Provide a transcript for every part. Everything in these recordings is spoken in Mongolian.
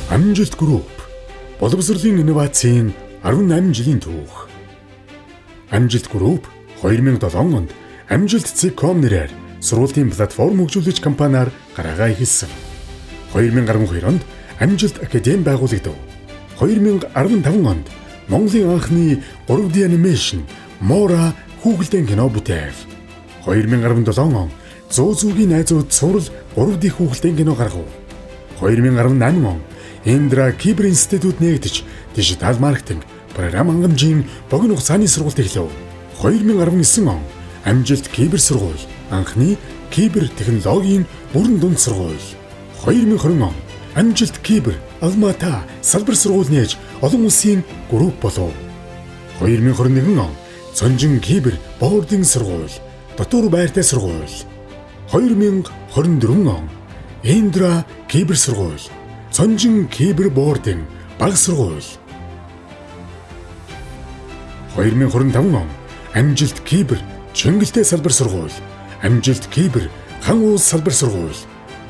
Амжилт групп боловсролын инновацийн 18 жилийн түүх. Амжилт групп 2007 онд Амжилт.com нэрээр сургуулийн платформ хөгжүүлэгч компаниар гараагаа эхэлсэн. 2012 онд Амжилт академи байгуулагдав. 2015 онд Монголын анхны 3D анимашн Мора хүүхэлдэйн кино бүтээл. 2017 он 100 зүгийн найзууд цуврал 3D хүүхэлдэйн кино гаргав. 2018 он Индра Кибер институт нэгдэж дижитал маркетинг, програм хангамжийн богино хугацааны сургалт эхлэв. 2019 он Амжилт Кибер сургууль, анхны кибер технологийн бүрэн дунд сургууль. 2020 он Амжилт Кибер Алмата салбар сургууль нээж олон улсын групп болов. 2021 он Цонжин Кибер боордын сургууль, дотор байртай сургууль. 2024 он Индра Кибер сургууль, Цонжин Кибер боордын баг сургууль. 2025 он Амжилт Кибер Чингэлтэй салбар сургууль, Амжилт Кибер хан уус салбар сургууль,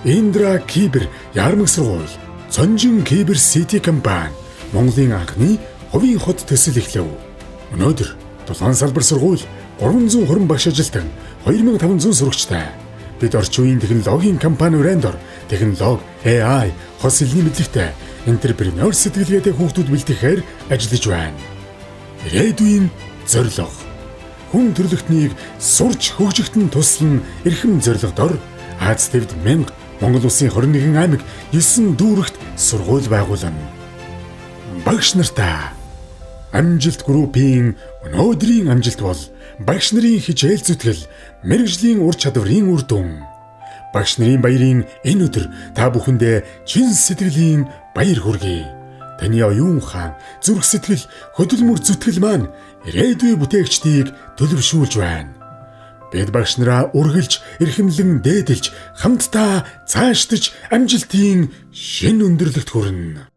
Индра Кибер ярмаг сургууль, Цонжин Кибер Сити компани Монголын анхны хувийн хот төсөл эхлэв. Өнөөдөр тулгаан салбар сургууль 320 багш ажилтан 2500 сурагчтай. Бид орчин үеийн технологийн компани брэндор технологи, AI, хос хэлний мэдлэгтэй энтерпренеур сэтгэлгээтэй хүүхдүүд бэлтгэхээр ажиллаж байна. Ирээдүйн зорилго. Хүн төрөлхтнийг сурч хөгжихдээ туслан эрхэм зорилгодор Аз тивд 1000, Монгол улсын 21 аймаг 9 дүүрэгт сургууль байгуулна. Багш нартаа Амжилт группийн өнөөдрийн амжилт бол багш нарын хичээл зүтгэл, мэргэжлийн ур чадварын үр дүн. Багш нарын баярын энэ өдөр та бүхэндээ чин сэтгэлийн баяр хүргэе. Таны оюун ухаан, зүрх сэтгэл, хөдөлмөр зүтгэл маань ирээдүйн бүтээгчдийг төлөвшүүлж байна. Бид багш нараа үргэлж, эрхэмлэн дээдэлж, хамтдаа цааштаж амжилтын шинэ өндөрлөгт хүрнэ.